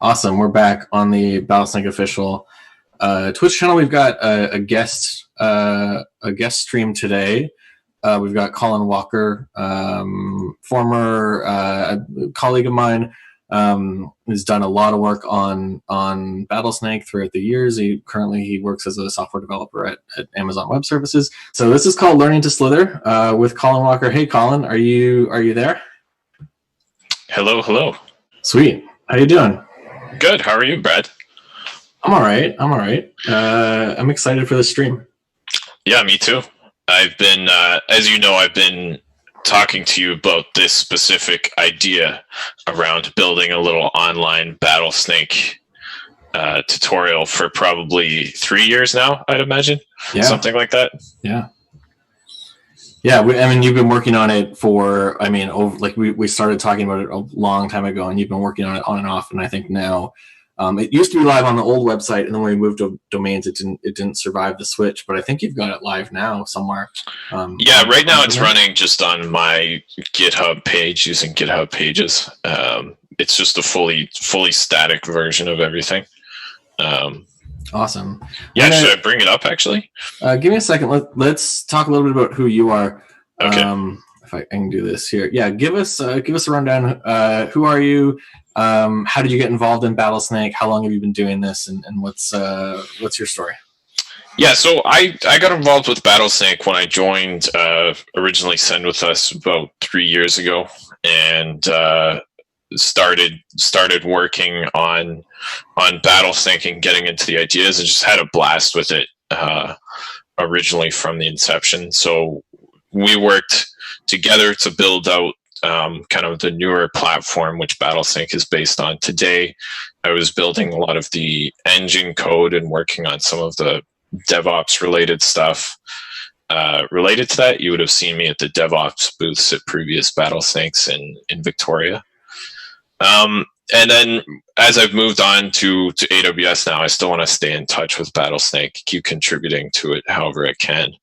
Awesome. We're back on the Battlesnake official Twitch channel. We've got a guest stream today. We've got Colin Walker, former colleague of mine, who's done a lot of work on Battlesnake throughout the years. He currently works as a software developer at Amazon Web Services. So this is called Learning to Slither with Colin Walker. Hey, Colin, are you there? Hello. Sweet. How you doing? Good. How are you, Brad? I'm all right. I'm excited for the stream. Yeah, me too. I've been, as you know, I've been talking to you about this specific idea around building a little online Battlesnake tutorial for probably 3 years now, I'd imagine. Yeah. Something like that. Yeah. Yeah, you've been working on it for, we started talking about it a long time ago, and you've been working on it on and off, and I think now, it used to be live on the old website, and then when we moved to domains, it didn't survive the switch, but I think you've got it live now somewhere. Yeah, right now it's running just on my GitHub page using GitHub Pages. It's just a fully static version of everything. Awesome. Yeah, should I bring it up actually? Give me a second. Let's talk a little bit about who you are. Okay. If I can do this here. Yeah, give us a rundown. Who are you? How did you get involved in Battlesnake? How long have you been doing this? And what's your story? Yeah, so I got involved with Battlesnake when I joined originally Send With Us about 3 years ago, and started working on Battlesnake and getting into the ideas, and just had a blast with it originally from the inception. So we worked together to build out kind of the newer platform which Battlesnake is based on today. I was building a lot of the engine code and working on some of the DevOps related stuff related to that. You would have seen me at the DevOps booths at previous Battlesnakes in Victoria. And then as I've moved on to AWS now, I still want to stay in touch with Battlesnake, keep contributing to it however I can.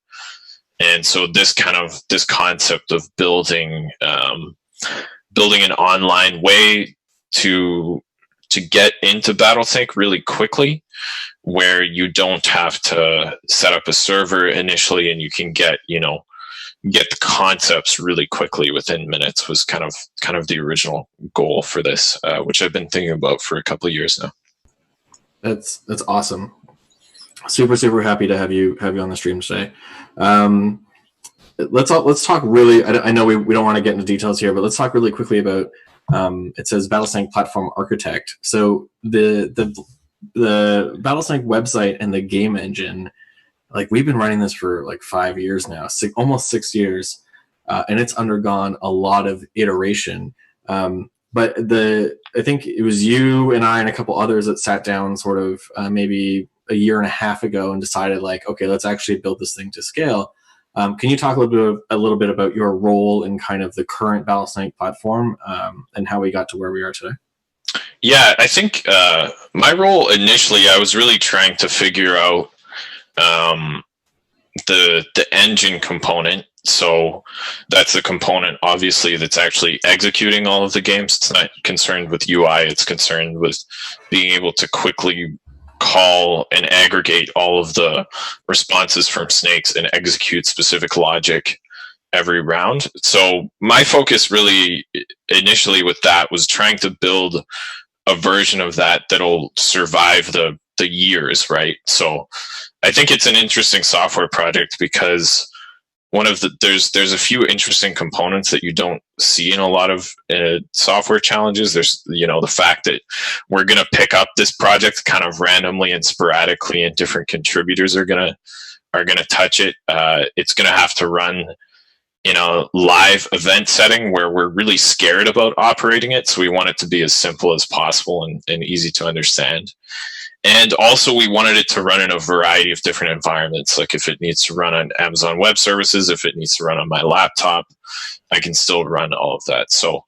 And so this concept of building an online way to get into Battlesnake really quickly, where you don't have to set up a server initially, and you can get the concepts really quickly within minutes, was kind of the original goal for this, which I've been thinking about for a couple of years now. That's awesome. Super happy to have you on the stream today. Let's talk really. I know we don't want to get into details here, but let's talk really quickly about. It says Battlesnake Platform Architect. So the Battlesnake website and the game engine, like, we've been running this for like 5 years now, almost 6 years, and it's undergone a lot of iteration. But I think it was you and I and a couple others that sat down sort of maybe a year and a half ago and decided, like, okay, let's actually build this thing to scale. Can you talk a little bit about your role in kind of the current Battlesnake platform and how we got to where we are today? Yeah, I think my role initially, I was really trying to figure out the engine component. So that's the component, obviously, that's actually executing all of the games. It's not concerned with UI. It's concerned with being able to quickly call and aggregate all of the responses from snakes and execute specific logic every round. So my focus really initially with that was trying to build a version of that that'll survive the years, right? So I think it's an interesting software project because there's a few interesting components that you don't see in a lot of software challenges. There's the fact that we're going to pick up this project kind of randomly and sporadically, and different contributors are going to touch it. It's going to have to run in a live event setting where we're really scared about operating it. So we want it to be as simple as possible and easy to understand. And also we wanted it to run in a variety of different environments. Like if it needs to run on Amazon Web Services, if it needs to run on my laptop, I can still run all of that. So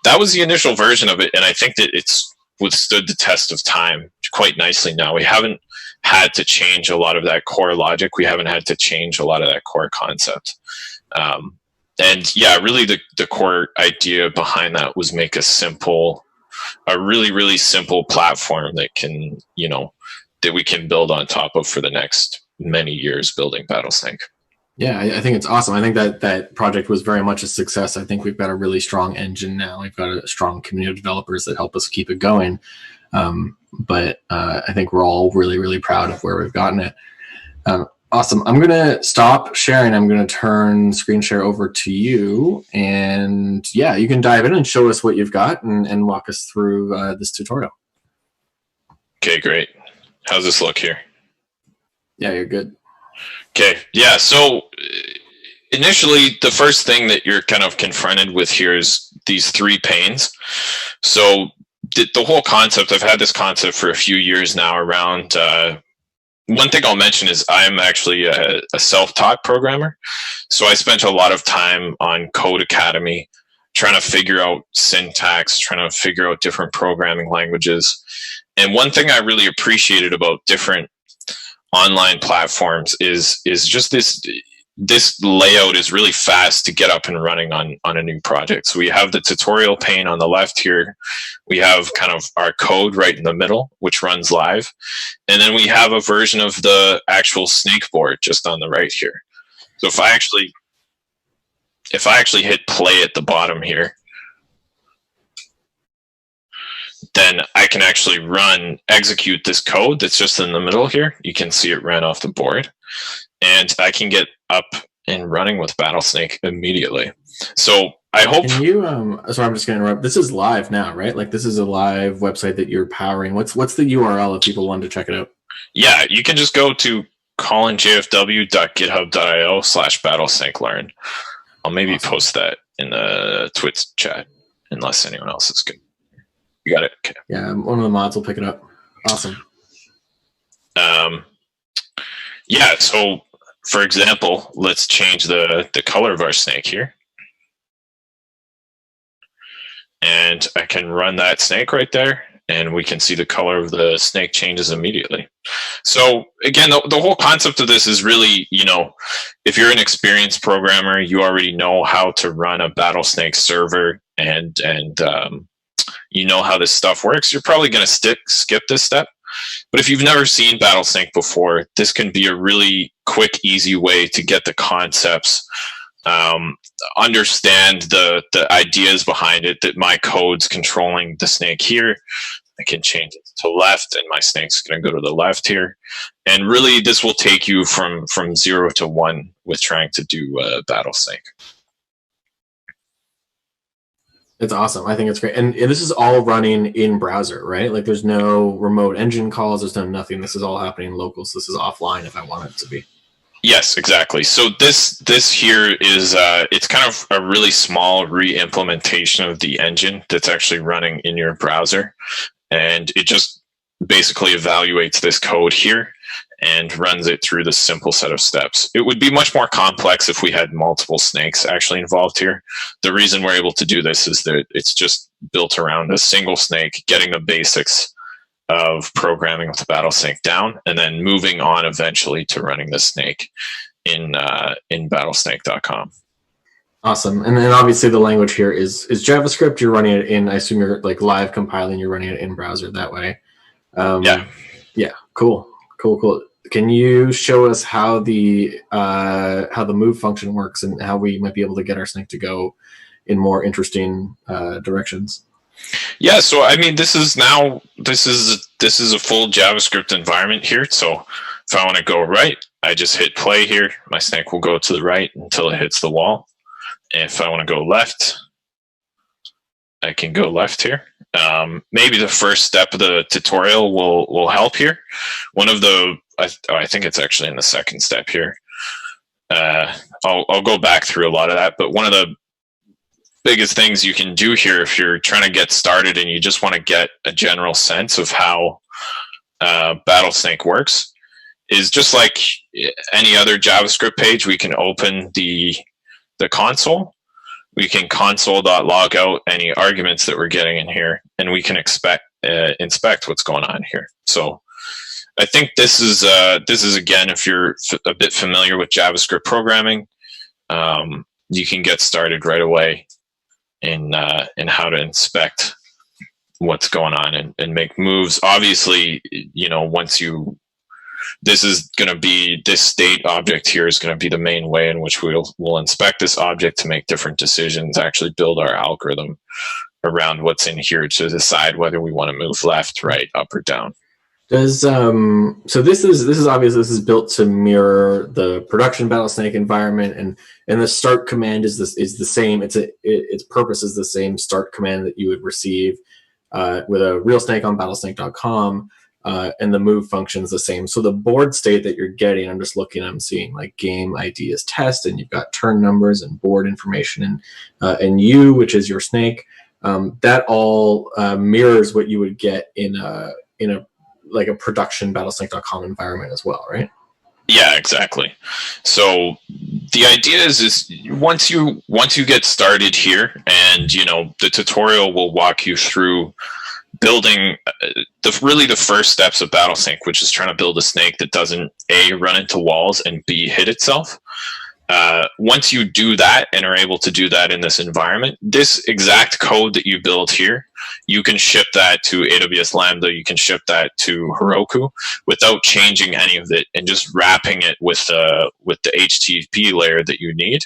that was the initial version of it. And I think that it's withstood the test of time quite nicely now. We haven't had to change a lot of that core logic. We haven't had to change a lot of that core concept. And yeah, really the core idea behind that was make a simple a really, really simple platform that can, that we can build on top of for the next many years building Battlesnake. Yeah, I think it's awesome. I think that project was very much a success. I think we've got a really strong engine now. We've got a strong community of developers that help us keep it going. But I think we're all really, really proud of where we've gotten it. Awesome. I'm going to stop sharing. I'm going to turn screen share over to you. And yeah, you can dive in and show us what you've got and walk us through this tutorial. Okay, great. How's this look here? Yeah, you're good. Okay, yeah, so initially the first thing that you're kind of confronted with here is these 3 panes. So the whole concept, I've had this concept for a few years now around, one thing I'll mention is I'm actually a self-taught programmer. So I spent a lot of time on Code Academy trying to figure out syntax, trying to figure out different programming languages. And one thing I really appreciated about different online platforms is just this layout is really fast to get up and running on a new project. So we have the tutorial pane on the left here. We have kind of our code right in the middle, which runs live. And then we have a version of the actual snake board just on the right here. So if I actually hit play at the bottom here, then I can actually execute this code that's just in the middle here. You can see it ran off the board. And I can get up and running with Battlesnake immediately. So I hope... Can you, sorry, I'm just going to interrupt. This is live now, right? Like this is a live website that you're powering. What's the URL if people wanted to check it out? Yeah, you can just go to colinjfw.github.io/battlesnakelearn. I'll maybe post that in the Twitch chat, unless anyone else is good. You got it? Okay. Yeah, one of the mods will pick it up. Awesome. Yeah, so for example, let's change the color of our snake here. And I can run that snake right there, and we can see the color of the snake changes immediately. So again, the whole concept of this is really, if you're an experienced programmer, you already know how to run a Battlesnake server and you know how this stuff works. You're probably going to skip this step. But if you've never seen Battlesnake before, this can be a really quick, easy way to get the concepts, understand the ideas behind it, that my code's controlling the snake here. I can change it to left, and my snake's going to go to the left here. And really, this will take you from 0 to 1 with trying to do Battlesnake. It's awesome. I think it's great. And this is all running in browser, right? Like there's no remote engine calls. There's no nothing. This is all happening local. So this is offline if I want it to be. Yes, exactly. So this here is, it's kind of a really small re-implementation of the engine that's actually running in your browser. And it just basically evaluates this code here and runs it through this simple set of steps. It would be much more complex if we had multiple snakes actually involved here. The reason we're able to do this is that it's just built around a single snake, getting the basics of programming with the Battlesnake down, and then moving on eventually to running the snake in battlesnake.com. Awesome. And then obviously the language here is JavaScript. You're running it in, I assume you're like live compiling, you're running it in browser that way. Yeah. Yeah, cool. Can you show us how the move function works and how we might be able to get our snake to go in more interesting directions? Yeah, so I mean, this is a full JavaScript environment here. So if I want to go right, I just hit play here. My snake will go to the right until it hits the wall. And if I want to go left, I can go left here. Maybe the first step of the tutorial will help here. One of the, I think it's actually in the second step here. I'll go back through a lot of that, but one of the biggest things you can do here if you're trying to get started and you just want to get a general sense of how Battlesnake works is just like any other JavaScript page. We can open the console. We can console.log out any arguments that we're getting in here, and we can inspect what's going on here. So I think this is again, if you're a bit familiar with JavaScript programming, you can get started right away in how to inspect what's going on and make moves. Obviously, this state object here is going to be the main way in which we'll inspect this object to make different decisions, actually build our algorithm around what's in here to decide whether we want to move left, right, up, or down. Does so this is obvious. This is built to mirror the production Battlesnake environment, and the start command is the same. Its purpose is the same start command that you would receive with a real snake on Battlesnake.com, and the move function is the same. So the board state that you're getting, I'm seeing like game ID is test, and you've got turn numbers and board information, and you, which is your snake, that all mirrors what you would get in a like a production Battlesnake.com environment as well, right? Yeah, exactly. So the idea is once you get started here, and the tutorial will walk you through building the first steps of Battlesnake, which is trying to build a snake that doesn't A, run into walls, and B, hit itself. Once you do that and are able to do that in this environment, this exact code that you build here, you can ship that to AWS Lambda, you can ship that to Heroku without changing any of it, and just wrapping it with the HTTP layer that you need,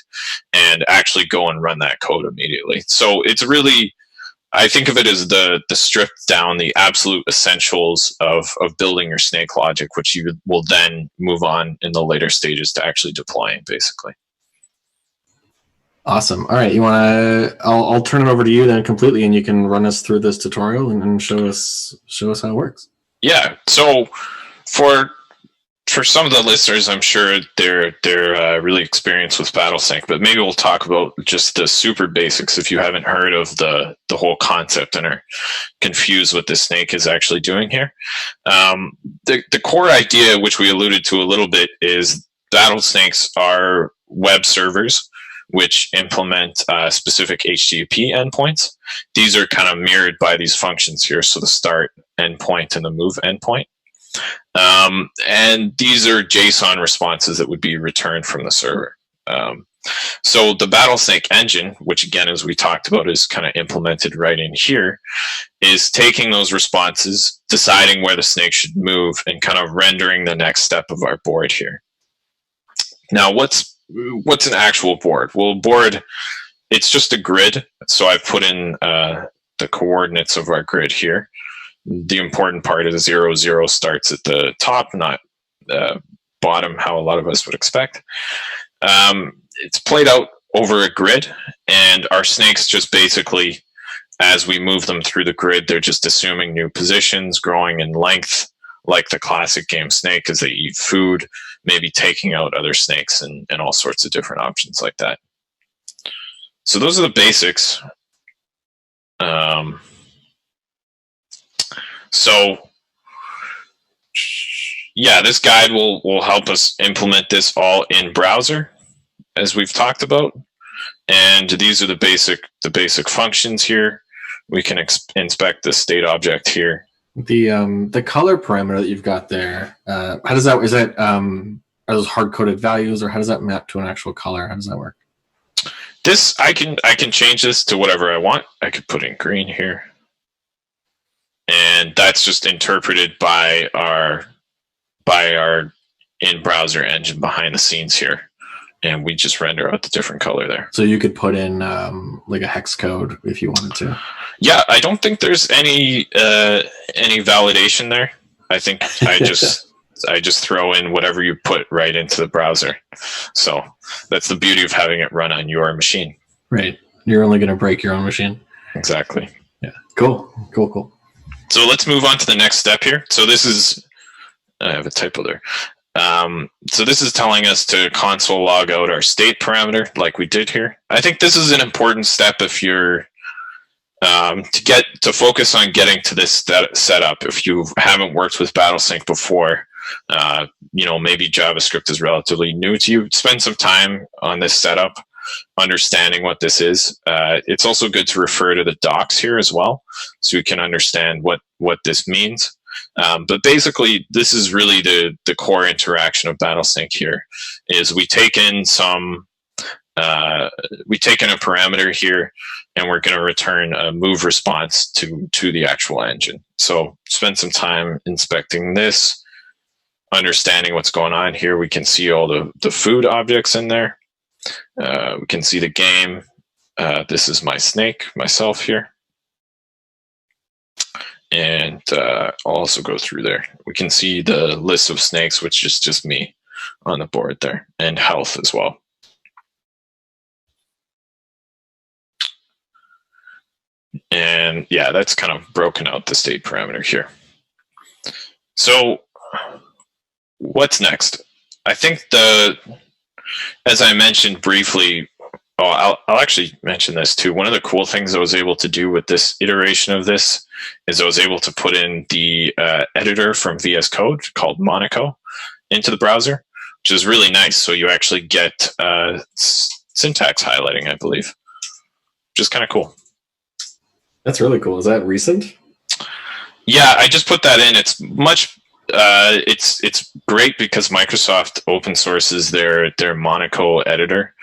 and actually go and run that code immediately. So it's really, I think of it as the stripped down, the absolute essentials of building your snake logic, which you will then move on in the later stages to actually deploying, basically. Awesome. All right, I'll turn it over to you then completely, and you can run us through this tutorial and show us how it works. Yeah. So for some of the listeners, I'm sure they're really experienced with Battlesnake, but maybe we'll talk about just the super basics if you haven't heard of the whole concept and are confused what this snake is actually doing here. The core idea, which we alluded to a little bit, is Battlesnakes are web servers which implement specific HTTP endpoints. These are kind of mirrored by these functions here, so the start endpoint and the move endpoint. And these are JSON responses that would be returned from the server. So the Battlesnake engine, which again, as we talked about, is kind of implemented right in here, is taking those responses, deciding where the snake should move, and kind of rendering the next step of our board here. Now, what's an actual board? Well, a board, it's just a grid. So I've put in the coordinates of our grid here. The important part is 0, 0 starts at the top, not bottom, how a lot of us would expect. It's played out over a grid, and our snakes just basically, as we move them through the grid, they're just assuming new positions, growing in length, like the classic game snake as they eat food, maybe taking out other snakes and all sorts of different options like that. So those are the basics. So yeah, this guide will help us implement this all in browser, as we've talked about. And these are the basic functions here. We can inspect the state object here. The color parameter that you've got there, how does that, are those hard-coded values, or how does that map to an actual color? How does that work? This, I can change this to whatever I want. I could put in green here. And that's just interpreted by our in-browser engine behind the scenes here. And we just render out the different color there. So you could put in like a hex code if you wanted to. Yeah, I don't think there's any validation there. I think I just throw in whatever you put right into the browser. So that's the beauty of having it run on your machine. Right. You're only going to break your own machine. Exactly. Yeah. Cool. So let's move on to the next step here. So this is, I have a typo there. So this is telling us to console log out our state parameter like we did here. I think this is an important step if you're to focus on getting to this setup. If you haven't worked with Battlesnake before, maybe JavaScript is relatively new to you, spend some time on this setup, understanding what this is. It's also good to refer to the docs here as well, so you can understand what this means. But basically, this is really the core interaction of Battlesnake here, is we take in some we take in a parameter here, and we're going to return a move response to the actual engine. So spend some time inspecting this, understanding what's going on here. We can see all the food objects in there. We can see the game. This is my snake, myself here. And I'll also go through there. We can see the list of snakes, which is just me on the board there, and health as well. And yeah, that's kind of broken out the state parameter here. So what's next? I think as I mentioned briefly, I'll actually mention this too. One of the cool things I was able to do with this iteration of this is I was able to put in the editor from VS Code called Monaco into the browser, which is really nice. So you actually get syntax highlighting, I believe, which is kind of cool. That's really cool. Is that recent? Yeah, I just put that in. It's much. It's great because Microsoft open sources their Monaco editor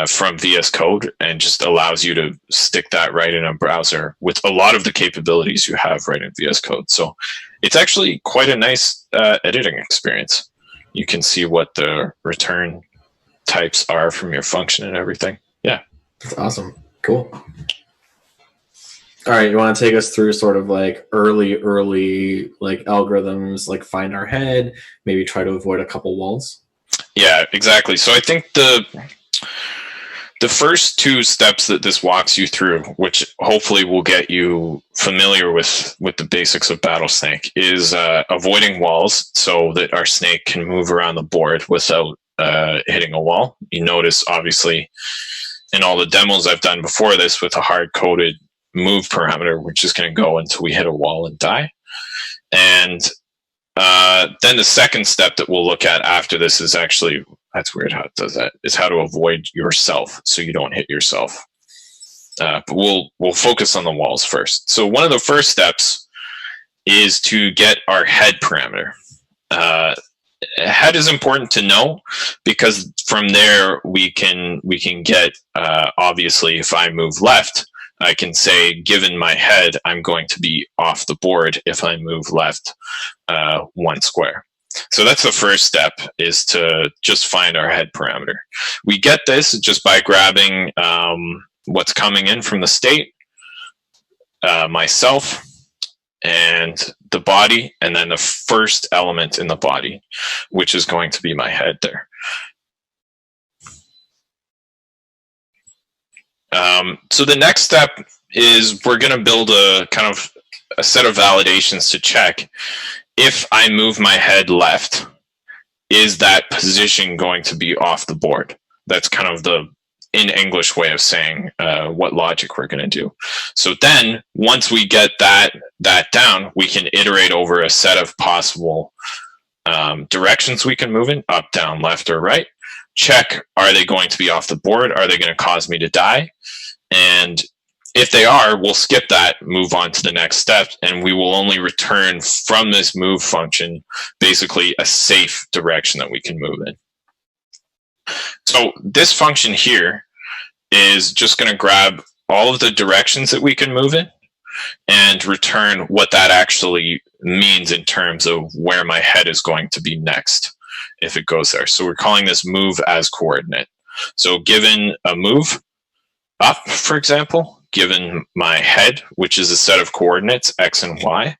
from VS Code, and just allows you to stick that right in a browser with a lot of the capabilities you have right in VS Code. So it's actually quite a nice editing experience. You can see what the return types are from your function and everything. Yeah, that's awesome. Cool. All right, you want to take us through sort of like early like algorithms, like find our head, maybe try to avoid a couple walls? Yeah, exactly. So I think the first two steps that this walks you through, which hopefully will get you familiar with the basics of Battlesnake, is avoiding walls so that our snake can move around the board without hitting a wall. You notice, obviously, in all the demos I've done before this with a hard-coded move parameter, we're just going to go until we hit a wall and die. And then the second step that we'll look at after this is actually, that's weird how it does that, is how to avoid yourself so you don't hit yourself. But we'll focus on the walls first. So one of the first steps is to get our head parameter. Head is important to know because from there we can get, obviously, if I move left, I can say, given my head, I'm going to be off the board if I move left 1 square. So that's the first step, is to just find our head parameter. We get this just by grabbing what's coming in from the state, myself, and the body, and then the first element in the body, which is going to be my head there. So the next step is we're going to build a kind of a set of validations to check if I move my head left, is that position going to be off the board? That's kind of the in English way of saying what logic we're going to do. So then once we get that down, we can iterate over a set of possible directions we can move in, up, down, left, or right. Check, are they going to be off the board? Are they going to cause me to die? And if they are, we'll skip that, move on to the next step, and we will only return from this move function basically a safe direction that we can move in. So this function here is just going to grab all of the directions that we can move in and return what that actually means in terms of where my head is going to be next if it goes there. So we're calling this move as coordinate. So given a move up, for example, given my head, which is a set of coordinates, x and y,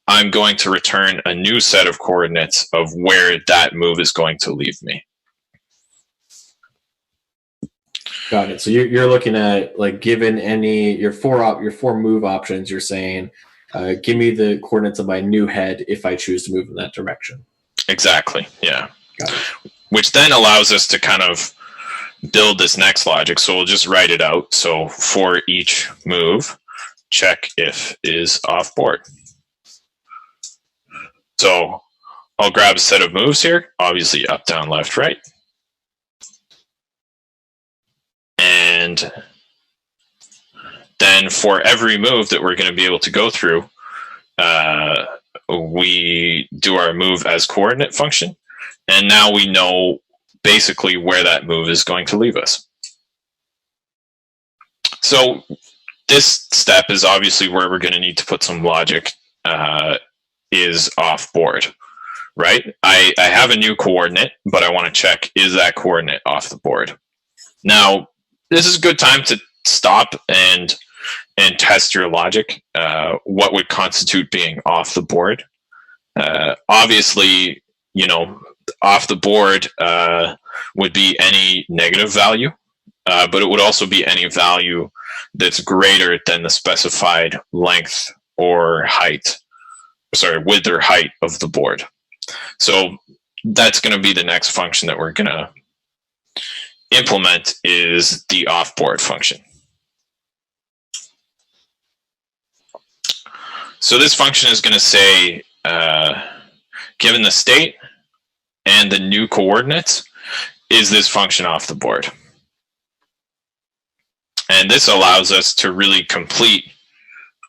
I'm going to return a new set of coordinates of where that move is going to leave me. Got it. So you're looking at, like, given your four move options, you're saying, give me the coordinates of my new head if I choose to move in that direction. Exactly. Yeah. Got it. Which then allows us to kind of build this next logic. So we'll just write it out. So for each move, check if is off board. So I'll grab a set of moves here, obviously up, down, left, right. And then for every move that we're going to be able to go through, we do our move as coordinate function. And now we know basically where that move is going to leave us. So this step is obviously where we're going to need to put some logic, is off board, right? I have a new coordinate, but I want to check, is that coordinate off the board? Now, this is a good time to stop and test your logic. What would constitute being off the board? Obviously, off the board would be any negative value, but it would also be any value that's greater than the specified length or width or height of the board. So that's going to be the next function that we're going to implement, is the off-board function. So this function is going to say, given the state and the new coordinates, is this function off the board? And this allows us to really complete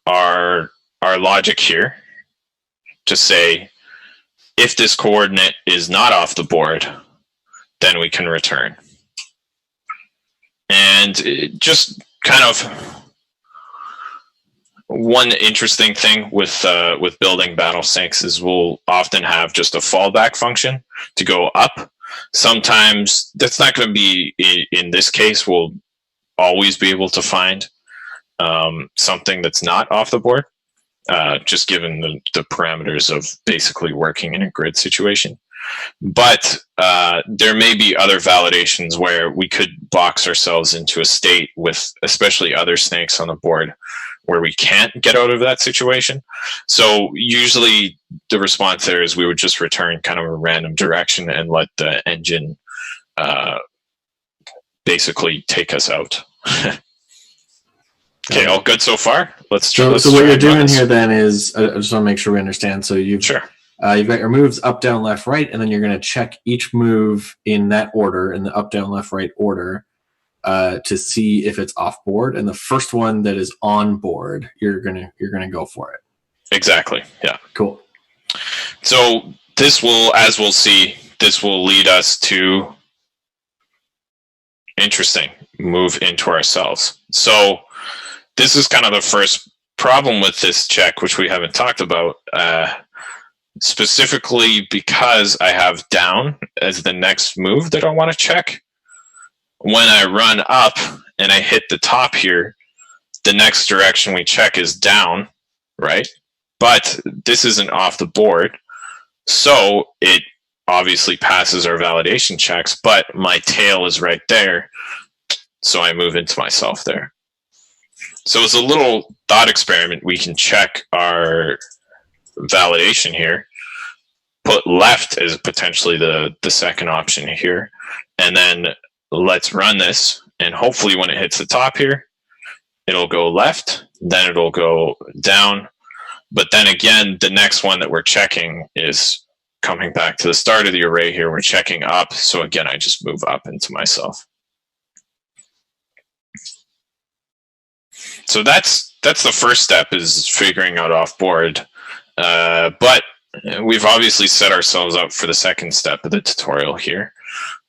our logic here to say, if this coordinate is not off the board, then we can return. And just kind of one interesting thing with building Battlesnakes is we'll often have just a fallback function to go up. Sometimes that's not going to be, in this case, we'll always be able to find something that's not off the board, just given the parameters of basically working in a grid situation. But there may be other validations where we could box ourselves into a state with especially other snakes on the board where we can't get out of that situation. So usually the response there is we would just return kind of a random direction and let the engine basically take us out. Okay, all good so far? So what you're doing here then is, I just want to make sure we understand. So you've got your moves up, down, left, right, and then you're going to check each move in that order, in the up, down, left, right order, to see if it's off board. And the first one that is on board, you're gonna go for it. Exactly. Yeah. Cool. So this will, as we'll see, this will lead us to move into ourselves. So this is kind of the first problem with this check, which we haven't talked about, specifically because I have down as the next move that I want to check. When I run up and I hit the top here, the next direction we check is down, right? But this isn't off the board, so it obviously passes our validation checks, but my tail is right there, so I move into myself there. So as a little thought experiment, we can check our validation here, put left as potentially the second option here, and then let's run this, and hopefully when it hits the top here, it'll go left, then it'll go down. But then again, the next one that we're checking is coming back to the start of the array here. We're checking up, so again, I just move up into myself. So that's the first step, is figuring out off board. But we've obviously set ourselves up for the second step of the tutorial here,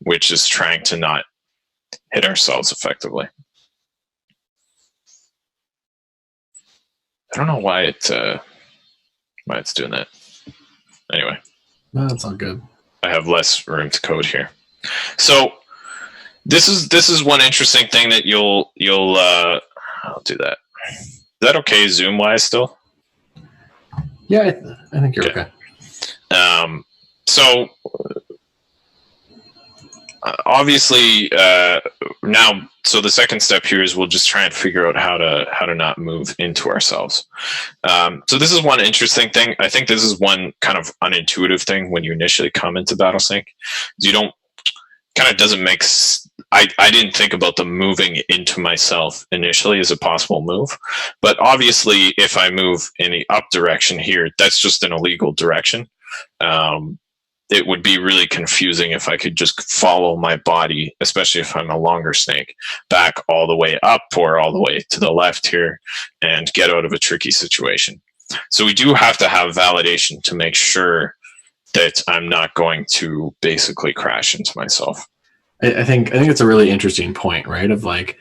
which is trying to not hit ourselves effectively. I don't know why it's doing that. Anyway, no, that's all good. I have less room to code here. So this is one interesting thing that you'll I'll do that. Is that okay zoom wise still? Yeah, I think you're okay. So obviously now, so the second step here is we'll just try and figure out how to not move into ourselves. So this is one interesting thing. I think this is one kind of unintuitive thing when you initially come into Battlesnake. You don't, kind of doesn't make, I didn't think about the moving into myself initially as a possible move, but obviously if I move in the up direction here, that's just an illegal direction. It would be really confusing if I could just follow my body, especially if I'm a longer snake, back all the way up or all the way to the left here and get out of a tricky situation. So we do have to have validation to make sure that I'm not going to basically crash into myself. I think it's a really interesting point, right? Of like,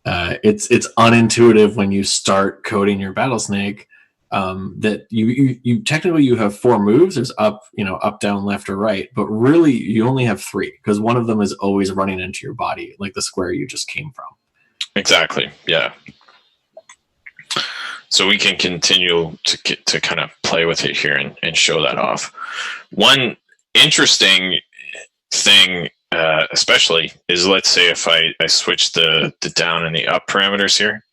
it's unintuitive when you start coding your Battlesnake. That you technically you have 4 moves. There's up, up, down, left, or right, but really you only have 3 because one of them is always running into your body, like the square you just came from. Exactly. Yeah. So we can continue to kind of play with it here and show that off. One interesting thing, especially, is let's say if I switch the down and the up parameters here,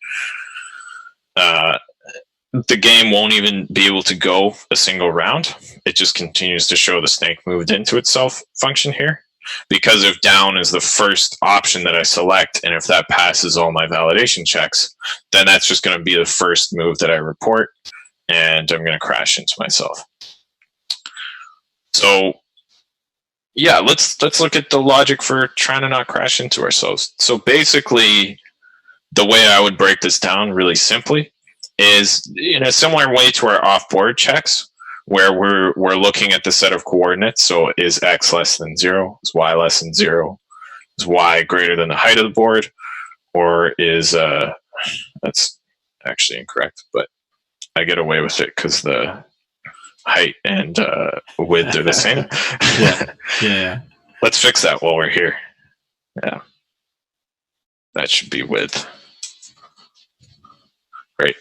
the game won't even be able to go a single round. It just continues to show the snake moved into itself function here. Because if down is the first option that I select, and if that passes all my validation checks, then that's just going to be the first move that I report, and I'm going to crash into myself. So yeah, let's look at the logic for trying to not crash into ourselves. So basically, the way I would break this down really simply is in a similar way to our off-board checks, where we're looking at the set of coordinates. So is x less than 0? Is y less than 0? Is y greater than the height of the board? Or is that's actually incorrect, but I get away with it because the height and width are the same. Yeah. Let's fix that while we're here. Yeah, that should be width. Great.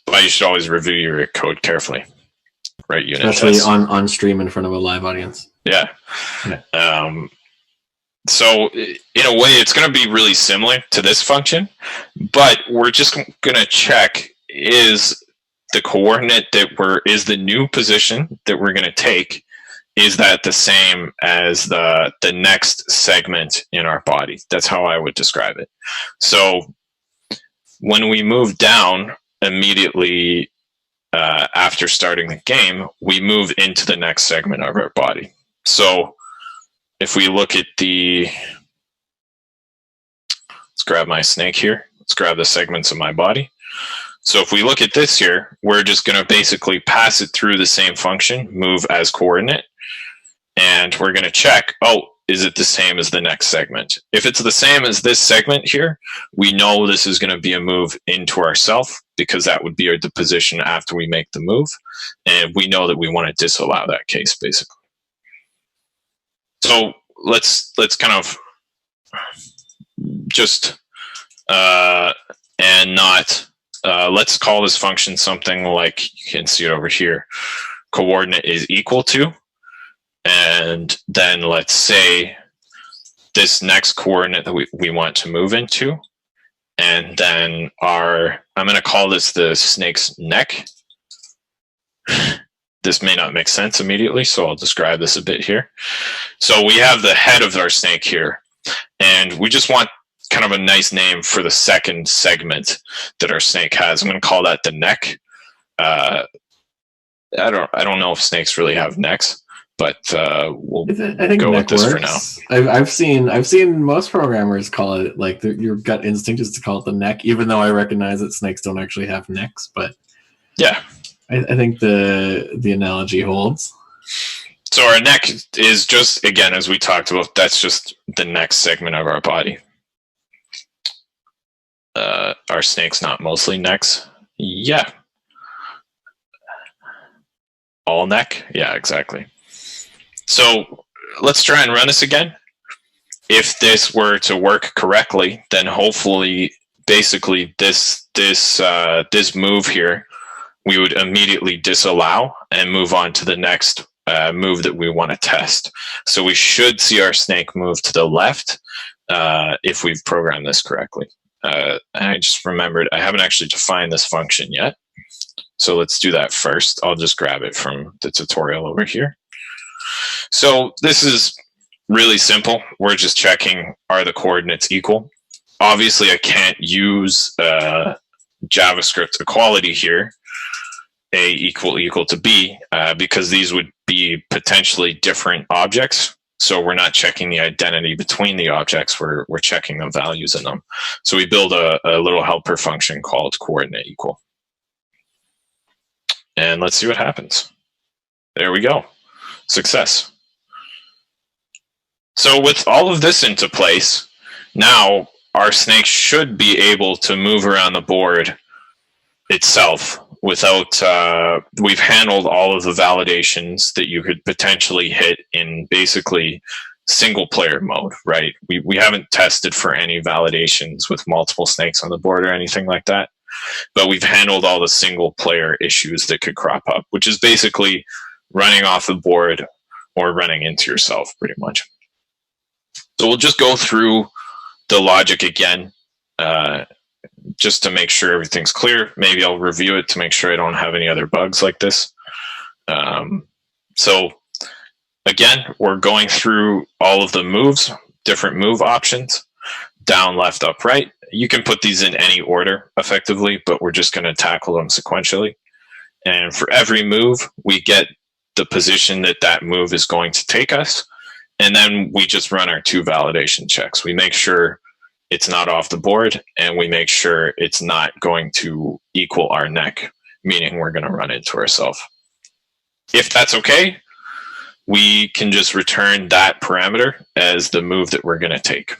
But you should always review your code carefully. Right, unit especially tests. on stream in front of a live audience. Yeah. So in a way, it's going to be really similar to this function, but we're just going to check is the coordinate is the new position that we're going to take, is that the same as the next segment in our body? That's how I would describe it. So when we move down immediately after starting the game, we move into the next segment of our body. So if we look at let's grab my snake here. Let's grab the segments of my body. So if we look at this here, we're just going to basically pass it through the same function, move as coordinate, and we're going to check, is it the same as the next segment? If it's the same as this segment here, we know this is going to be a move into ourself, because that would be the position after we make the move. And we know that we want to disallow that case, basically. So let's kind of just, and not, let's call this function something like, you can see it over here, coordinate is equal to, and then let's say this next coordinate that we want to move into, and then I'm going to call this the snake's neck. This may not make sense immediately, so I'll describe this a bit here. So we have the head of our snake here, and we just want kind of a nice name for the second segment that our snake has. I'm going to call that the neck. I don't know if snakes really have necks, but we'll I think go with this works for now. I've seen most programmers call it, like, your gut instinct is to call it the neck, even though I recognize that snakes don't actually have necks. But yeah, I think the analogy holds. So our neck is just, again, as we talked about, that's just the next segment of our body. Are snakes not mostly necks? Yeah. All neck? Yeah, exactly. So let's try and run this again. If this were to work correctly, then hopefully, basically, this move here, we would immediately disallow and move on to the next move that we want to test. So we should see our snake move to the left if we've programmed this correctly. I just remembered I haven't actually defined this function yet. So let's do that first. I'll just grab it from the tutorial over here. So this is really simple. We're just checking, are the coordinates equal? Obviously, I can't use JavaScript equality here, A equal to B, because these would be potentially different objects. So we're not checking the identity between the objects. We're checking the values in them. So we build a little helper function called coordinate equal. And let's see what happens. There we go. Success. So with all of this into place, now our snake should be able to move around the board itself without, we've handled all of the validations that you could potentially hit in basically single player mode, right? We haven't tested for any validations with multiple snakes on the board or anything like that, but we've handled all the single player issues that could crop up, which is basically running off the board or running into yourself pretty much. So we'll just go through the logic again, just to make sure everything's clear. Maybe I'll review it to make sure I don't have any other bugs like this. So again, we're going through all of the moves, different move options, down, left, up, right. You can put these in any order effectively, but we're just going to tackle them sequentially. And for every move, we get the position that that move is going to take us. And then we just run our 2 validation checks. We make sure it's not off the board, and we make sure it's not going to equal our neck, meaning we're going to run into ourselves. If that's okay, we can just return that parameter as the move that we're going to take.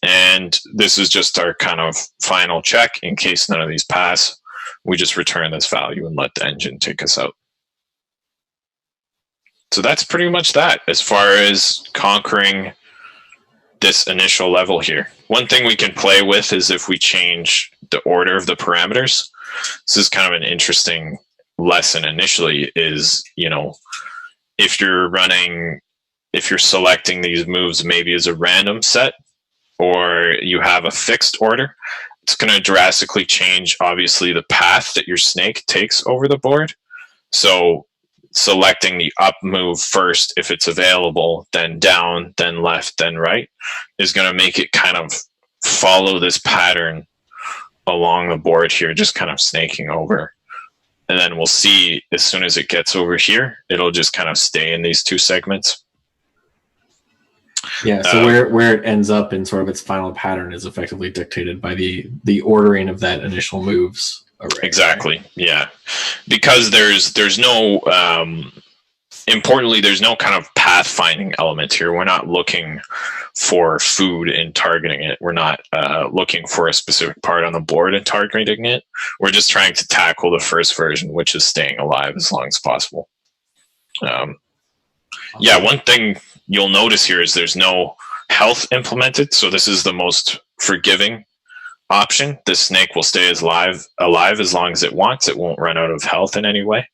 And this is just our kind of final check. In case none of these pass, we just return this value and let the engine take us out. So that's pretty much that as far as conquering this initial level here. One thing we can play with is if we change the order of the parameters. This is kind of an interesting lesson initially is, you know, if you're selecting these moves maybe as a random set, or you have a fixed order, it's going to drastically change, obviously, the path that your snake takes over the board. So selecting the up move first, if it's available, then down, then left, then right, is going to make it kind of follow this pattern along the board here, just kind of snaking over. And then we'll see as soon as it gets over here, it'll just kind of stay in these 2 segments. Yeah, so where it ends up in sort of its final pattern is effectively dictated by the ordering of that initial moves array. Exactly, right? Yeah. Because there's no, importantly, there's no kind of pathfinding element here. We're not looking for food and targeting it. We're not looking for a specific part on the board and targeting it. We're just trying to tackle the first version, which is staying alive as long as possible. Yeah, one thing you'll notice here is there's no health implemented, so this is the most forgiving option. The snake will stay alive as long as it wants. It won't run out of health in any way.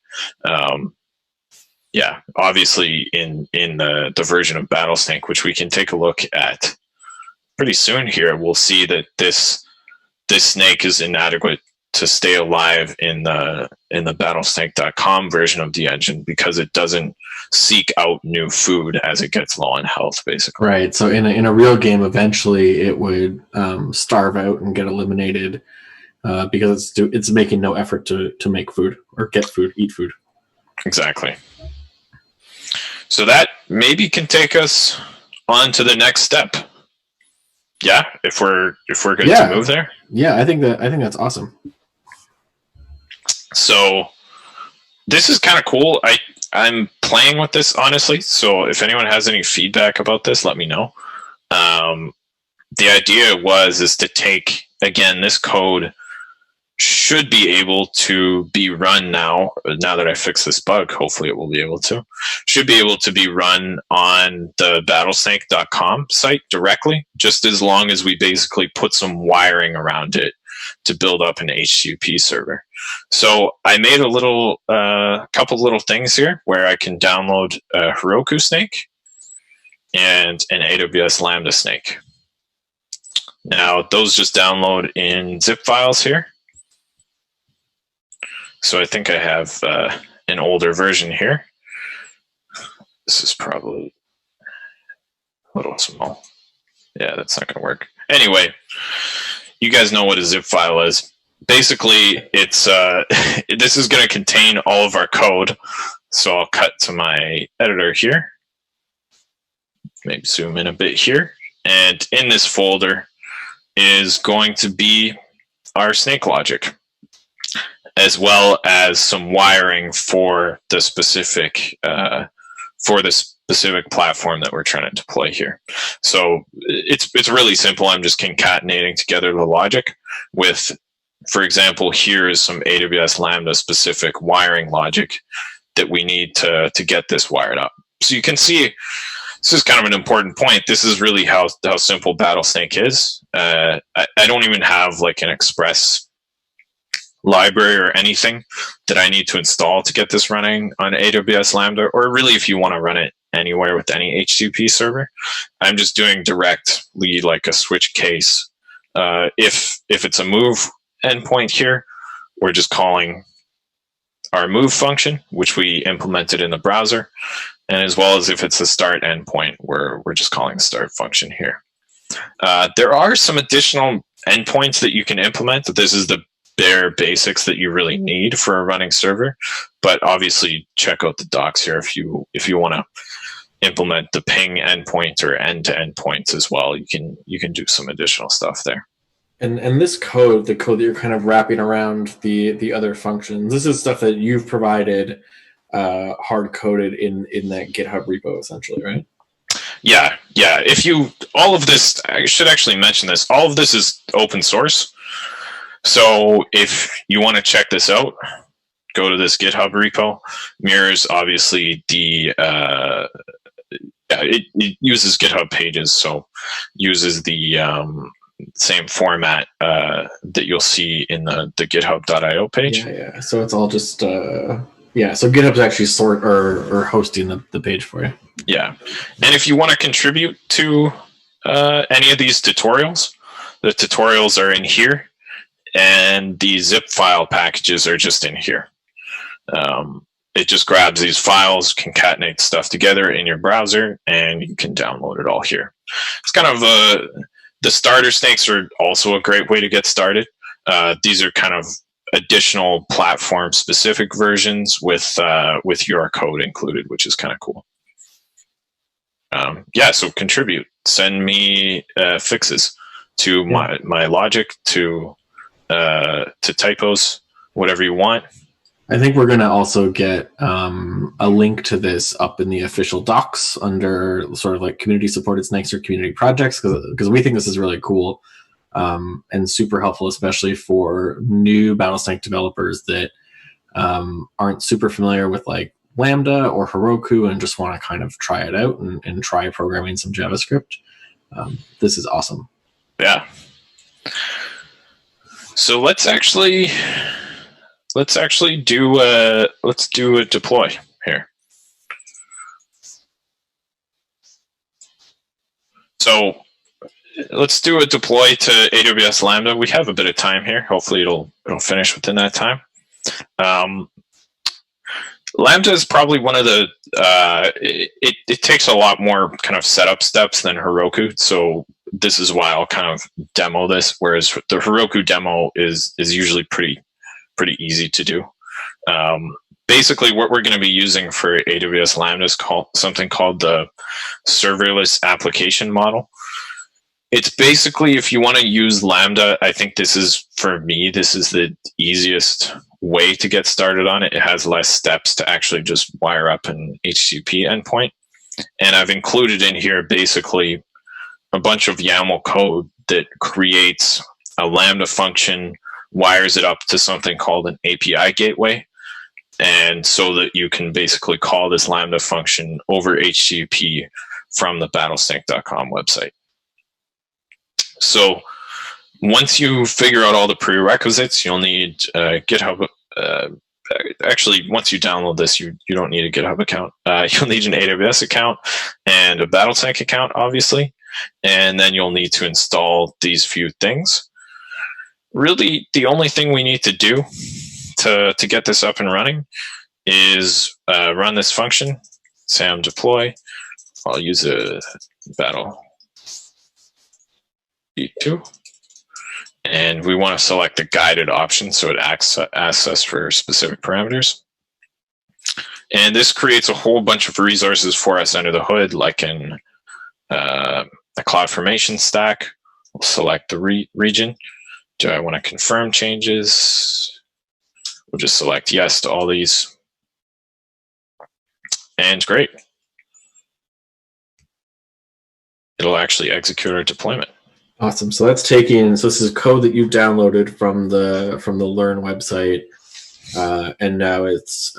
Yeah, obviously in the version of Battlesnake, which we can take a look at pretty soon here, we'll see that this snake is inadequate to stay alive in the battlesnake.com version of the engine because it doesn't seek out new food as it gets low on health, basically. Right. So in a real game, eventually it would starve out and get eliminated because it's making no effort to make food or get food, eat food. Exactly. So that maybe can take us on to the next step. Yeah, if we're good to move there. Yeah, I think that's awesome. So this is kind of cool. I'm playing with this, honestly. So if anyone has any feedback about this, let me know. The idea is to take, again, this code should be able to be run now that I fixed this bug. Hopefully it will be able to. Should be able to be run on the battlesnake.com site directly, just as long as we basically put some wiring around it to build up an HTTP server. So I made a couple little things here where I can download a Heroku snake and an AWS Lambda snake. Now those just download in zip files here. So I think I have an older version here. This is probably a little small. Yeah, that's not going to work. Anyway, you guys know what a zip file is. Basically, it's this is going to contain all of our code. So I'll cut to my editor here. Maybe zoom in a bit here. And in this folder is going to be our snake logic, as well as some wiring for the specific specific platform that we're trying to deploy here. So it's really simple. I'm just concatenating together the logic with, for example, here is some AWS Lambda specific wiring logic that we need to get this wired up. So you can see, this is kind of an important point. This is really how simple Battlesnake is. I don't even have like an Express library or anything that I need to install to get this running on AWS Lambda, or really if you want to run it anywhere with any HTTP server. I'm just doing directly like a switch case. If it's a move endpoint here, we're just calling our move function, which we implemented in the browser. And as well as if it's a start endpoint, we're just calling the start function here. There are some additional endpoints that you can implement, but this is the bare basics that you really need for a running server. But obviously check out the docs here if you want to implement the ping endpoint or end-to-end points as well. You can do some additional stuff there. And this code, the code that you're kind of wrapping around the other functions, this is stuff that you've provided hard coded in that GitHub repo, essentially, right? Yeah. All of this, I should actually mention this, all of this is open source. So if you want to check this out, go to this GitHub repo. Mirrors, obviously, it uses GitHub pages, so uses the same format that you'll see in the github.io page. Yeah. So it's all just so GitHub's actually or hosting the page for you. Yeah, and if you want to contribute to any of these tutorials, the tutorials are in here, and the zip file packages are just in here. It just grabs these files, concatenates stuff together in your browser, and you can download it all here. It's kind of the starter snakes are also a great way to get started. These are kind of additional platform-specific versions with your code included, which is kind of cool. So contribute. Send me fixes to my logic, to typos, whatever you want. I think we're going to also get a link to this up in the official docs under sort of like community supported snakes or community projects, because we think this is really cool and super helpful, especially for new Battlesnake developers that aren't super familiar with like Lambda or Heroku and just want to kind of try it out and try programming some JavaScript. This is awesome. Yeah. So let's actually do a deploy here. So let's do a deploy to AWS Lambda. We have a bit of time here. Hopefully it'll finish within that time. Lambda is probably one of the it takes a lot more kind of setup steps than Heroku. So this is why I'll kind of demo this, whereas the Heroku demo is usually pretty easy to do. Basically, what we're going to be using for AWS Lambda is something called the serverless application model. It's basically, if you want to use Lambda, I think this is the easiest way to get started on it. It has less steps to actually just wire up an HTTP endpoint. And I've included in here basically a bunch of YAML code that creates a Lambda function, wires it up to something called an API gateway, and so that you can basically call this Lambda function over HTTP from the battlesnake.com website. So once you figure out all the prerequisites, you'll need GitHub. Actually, once you download this, you don't need a GitHub account. You'll need an AWS account and a Battlesnake account, obviously, and then you'll need to install these few things. Really, the only thing we need to do to get this up and running is run this function, sam deploy. I'll use a battle v2. And we want to select the guided option, so it asks us for specific parameters. And this creates a whole bunch of resources for us under the hood, like in a CloudFormation stack. We'll select the region. Do I want to confirm changes? We'll just select yes to all these. And great. it'll actually execute our deployment. Awesome. So that's taking. So this is code that you downloaded from the Learn website, and now it's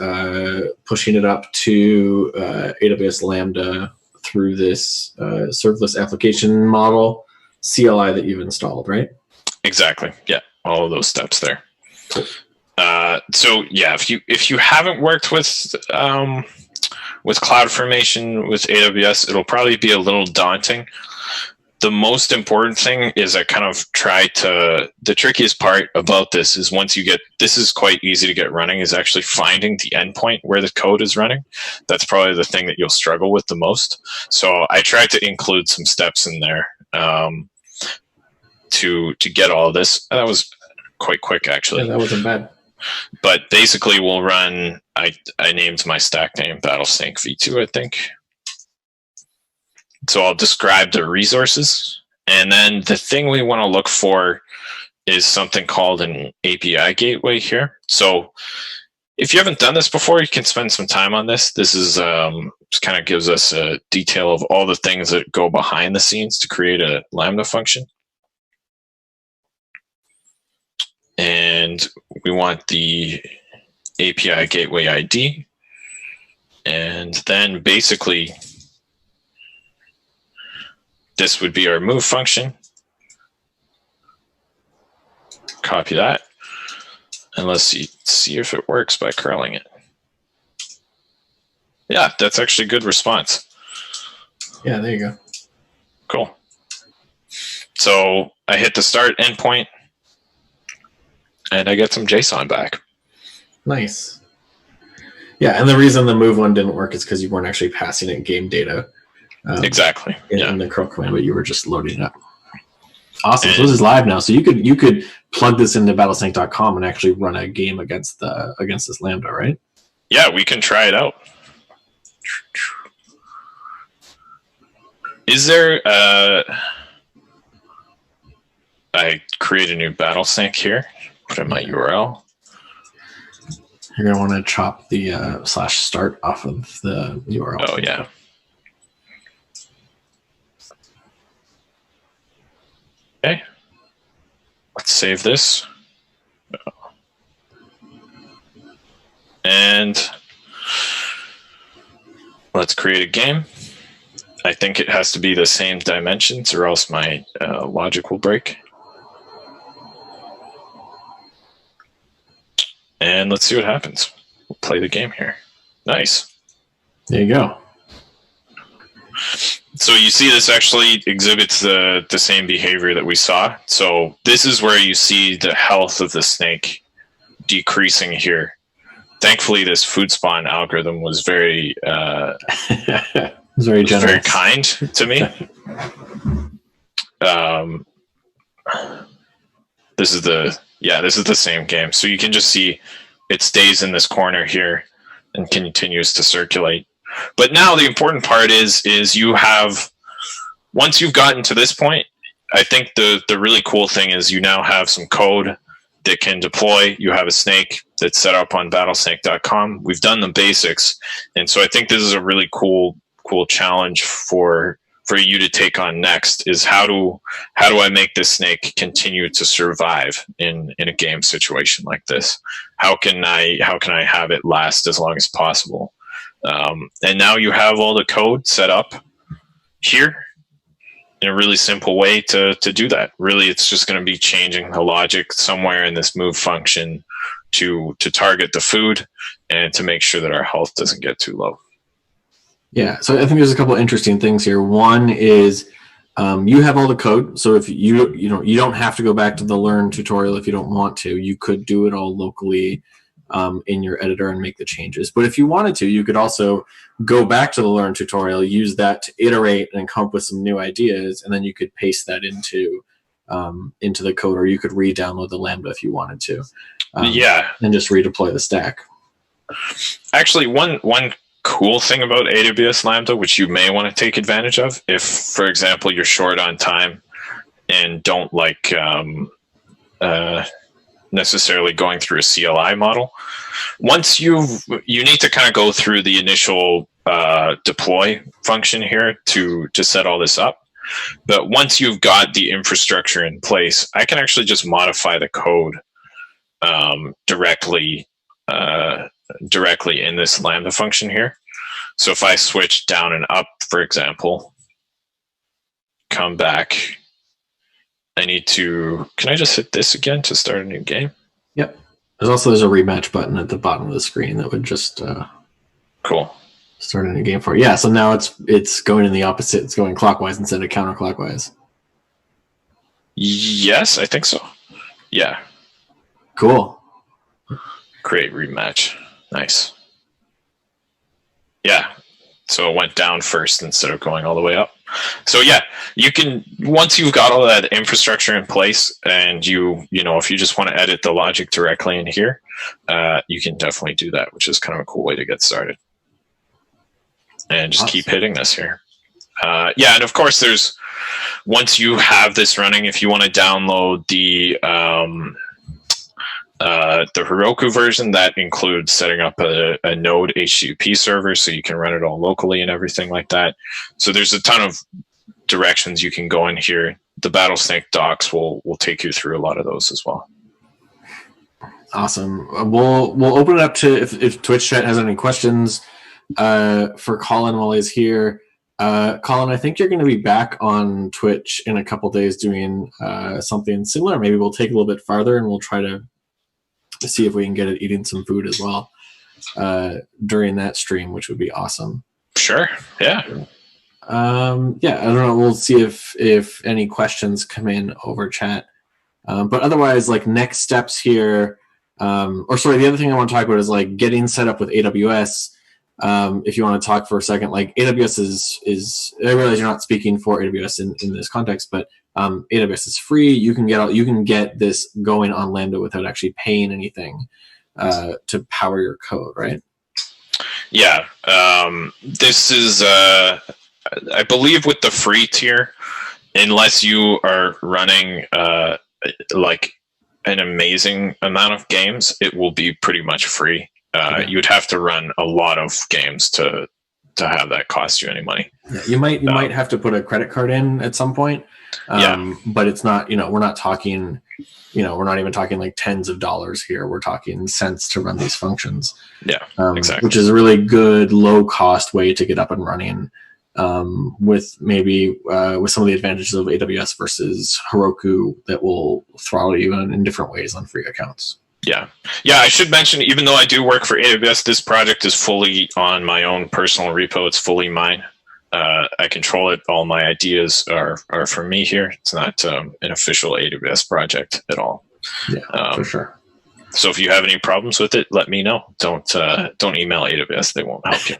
pushing it up to AWS Lambda through this serverless application model CLI that you've installed, right? Exactly. Yeah, all of those steps there. Cool. So yeah, if you haven't worked with CloudFormation with AWS, it'll probably be a little daunting. The most important thing is I kind of the trickiest part about this is once you get, this is quite easy to get running, is actually finding the endpoint where the code is running. That's probably the thing that you'll struggle with the most. So I tried to include some steps in there to get all of this. That was quite quick, actually. Yeah, that wasn't bad. But basically we'll run, I named my stack name Battlesnake V2, I think. So I'll describe the resources. And then the thing we want to look for is something called an API gateway here. So if you haven't done this before, you can spend some time on this. This is just kind of gives us a detail of all the things that go behind the scenes to create a Lambda function. And we want the API gateway ID. And then basically, this would be our move function. Copy that. And let's see if it works by curling it. Yeah, that's actually a good response. Yeah, there you go. Cool. So I hit the start endpoint, and I get some JSON back. Nice. Yeah, and the reason the move one didn't work is because you weren't actually passing it game data. Exactly. In the curl command, but you were just loading it up. Awesome. So this is live now. So you could plug this into battlesnake.com and actually run a game against this Lambda, right? Yeah, we can try it out. Is there I create a new Battlesnake here. Put in my URL. You're gonna want to chop the /start off of the URL. Oh yeah. Okay, let's save this. And let's create a game. I think it has to be the same dimensions or else my logic will break. And let's see what happens. We'll play the game here. Nice. There you go. So you see this actually exhibits the same behavior that we saw. So this is where you see the health of the snake decreasing here. Thankfully, this food spawn algorithm was very very generous. Very kind to me. This is the same game. So you can just see it stays in this corner here and continues to circulate. But now the important part is you have, once you've gotten to this point, I think the really cool thing is you now have some code that can deploy. You have a snake that's set up on battlesnake.com. We've done the basics. And so I think this is a really cool challenge for you to take on next is how do I make this snake continue to survive in a game situation like this? How can I have it last as long as possible? And now you have all the code set up here in a really simple way to do that. Really, it's just going to be changing the logic somewhere in this move function to target the food and to make sure that our health doesn't get too low. Yeah, so I think there's a couple of interesting things here. One is you have all the code, so if you don't have to go back to the Learn tutorial if you don't want to. You could do it all locally in your editor and make the changes. But if you wanted to, you could also go back to the Learn tutorial, use that to iterate and come up with some new ideas, and then you could paste that into the code, or you could re-download the Lambda if you wanted to. And just redeploy the stack. Actually, one cool thing about AWS Lambda, which you may want to take advantage of, if, for example, you're short on time and don't like necessarily going through a CLI model. Once you need to kind of go through the initial deploy function here to set all this up. But once you've got the infrastructure in place, I can actually just modify the code directly in this Lambda function here. So if I switch down and up, for example, come back, can I just hit this again to start a new game? Yep. There's a rematch button at the bottom of the screen that would just cool. Start a new game for you. Yeah, so now it's going in the opposite. It's going clockwise instead of counterclockwise. Yes, I think so. Yeah. Cool. Create rematch. Nice. Yeah. So it went down first instead of going all the way up. So yeah, you can, once you've got all that infrastructure in place, and you know, if you just want to edit the logic directly in here, you can definitely do that, which is kind of a cool way to get started. And just keep hitting this here. Yeah, and of course, once you have this running, if you want to download the Heroku version, that includes setting up a node HTTP server so you can run it all locally and everything like that. So there's a ton of directions you can go in here. The Battlesnake docs will take you through a lot of those as well. Awesome. We'll open it up to if Twitch chat has any questions for Colin while he's here. Colin, I think you're going to be back on Twitch in a couple days doing something similar. Maybe we'll take a little bit farther and we'll try to see if we can get it eating some food as well during that stream, which would be awesome. Sure. Yeah. Yeah, I don't know. We'll see if any questions come in over chat. But otherwise, like next steps here, the other thing I want to talk about is like getting set up with AWS. If you want to talk for a second, like AWS is I realize you're not speaking for AWS in this context, but AWS is free. You can get this going on Lambda without actually paying anything to power your code, right? Yeah. This is I believe with the free tier, unless you are running like an amazing amount of games, it will be pretty much free. Okay. You'd have to run a lot of games to have that cost you any money. Yeah, you might have to put a credit card in at some point. But it's not, we're not talking, we're not even talking like tens of dollars here. We're talking cents to run these functions. Yeah, exactly. Which is a really good low cost way to get up and running with maybe with some of the advantages of AWS versus Heroku that will throttle you in different ways on free accounts. Yeah. I should mention, even though I do work for AWS, this project is fully on my own personal repo. It's fully mine. I control it. All my ideas are for me here. It's not an official AWS project at all. Yeah, for sure. So if you have any problems with it, let me know. Don't email AWS; they won't help you.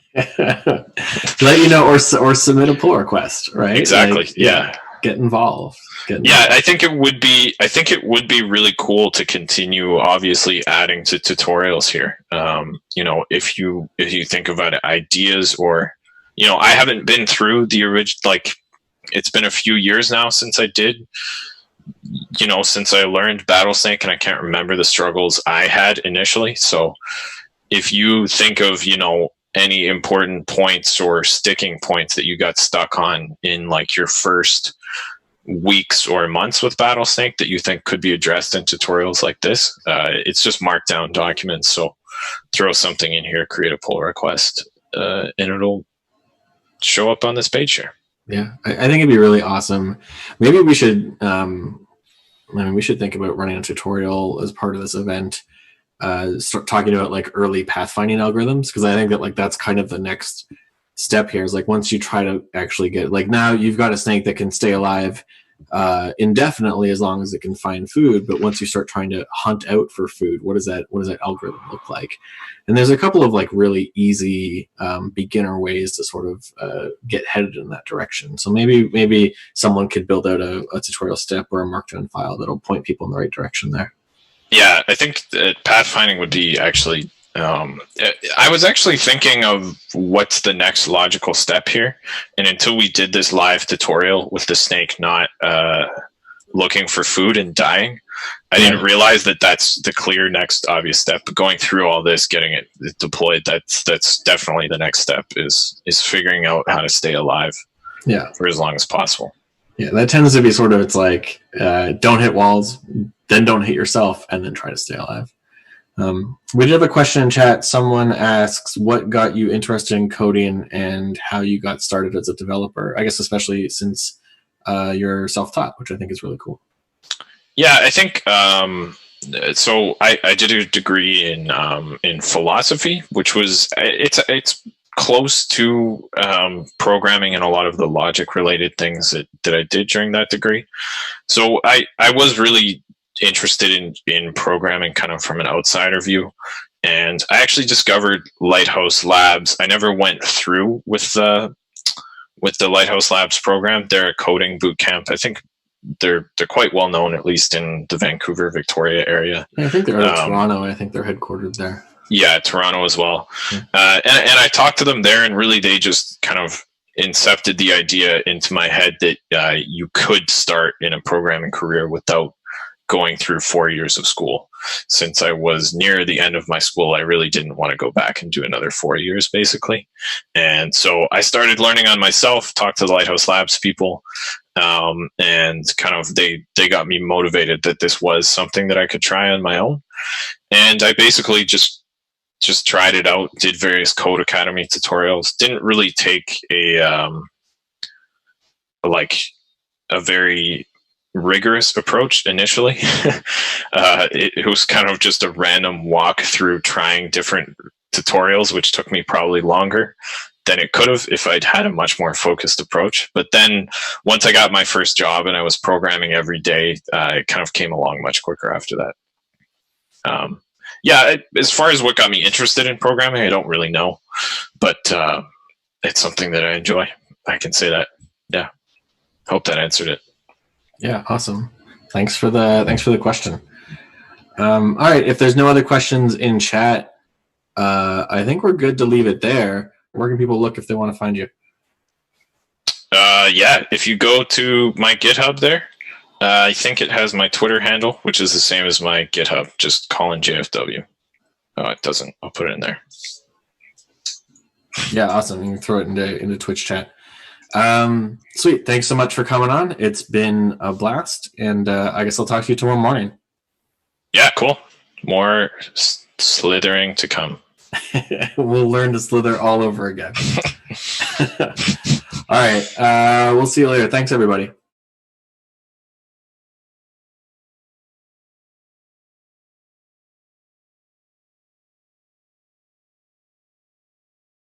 Let you know, or submit a pull request, right? Exactly. Like, yeah. Get involved. Yeah, I think it would be really cool to continue, obviously, adding to tutorials here. If you think about ideas, or I haven't been through the original. Like, it's been a few years now since I did. Since I learned Battlesnake, and I can't remember the struggles I had initially. So, if you think of any important points or sticking points that you got stuck on in like your first weeks or months with Battlesnake that you think could be addressed in tutorials like this, it's just markdown documents. So throw something in here, create a pull request, and it'll show up on this page here. Yeah, I think it'd be really awesome. Maybe we should we should think about running a tutorial as part of this event. Start talking about like early pathfinding algorithms, because I think that like that's kind of the next step here is like once you try to actually get like now you've got a snake that can stay alive indefinitely as long as it can find food, but once you start trying to hunt out for food, what does that algorithm look like? And there's a couple of like really easy beginner ways to sort of get headed in that direction. So maybe someone could build out a tutorial step or a markdown file that'll point people in the right direction there. Yeah, I think that pathfinding would be actually. I was actually thinking of what's the next logical step here, and until we did this live tutorial with the snake not looking for food and dying, I didn't realize that that's the clear next obvious step. But going through all this, getting it deployed, that's definitely the next step is figuring out how to stay alive. Yeah, for as long as possible. Yeah, that tends to be sort of, it's like, don't hit walls, then don't hit yourself, and then try to stay alive. We did have a question in chat. Someone asks, what got you interested in coding and how you got started as a developer? I guess especially since you're self-taught, which I think is really cool. Yeah, I think so. I did a degree in philosophy, which was it's close to programming and a lot of the logic related things that I did during that degree. So I was really interested in programming kind of from an outsider view. And I actually discovered Lighthouse Labs. I never went through with the Lighthouse Labs program. They're a coding boot camp. I think they're quite well known, at least in the Vancouver, Victoria area. Yeah, I think they're out of Toronto. I think they're headquartered there. Yeah, Toronto as well. Yeah. And I talked to them there, and really they just kind of incepted the idea into my head that you could start in a programming career without going through 4 years of school. Since I was near the end of my school, I really didn't want to go back and do another 4 years, basically. And so I started learning on myself, talked to the Lighthouse Labs people, and kind of they got me motivated that this was something that I could try on my own. And I basically just tried it out, did various Code Academy tutorials, didn't really take a very rigorous approach initially. It was kind of just a random walk through trying different tutorials, which took me probably longer than it could have if I'd had a much more focused approach. But then once I got my first job and I was programming every day, it kind of came along much quicker after that. As far as what got me interested in programming, I don't really know, but it's something that I enjoy. I can say that. Yeah. Hope that answered it. Yeah, awesome. Thanks for the question. All right, if there's no other questions in chat, I think we're good to leave it there. Where can people look if they want to find you? If you go to my GitHub there, I think it has my Twitter handle, which is the same as my GitHub, just Colin JFW. Oh, it doesn't. I'll put it in there. Yeah, awesome. You can throw it into Twitch chat. Sweet. Thanks so much for coming on. It's been a blast, and I guess I'll talk to you tomorrow morning. Yeah, cool. More slithering to come. We'll learn to slither all over again. All right. We'll see you later. Thanks, everybody.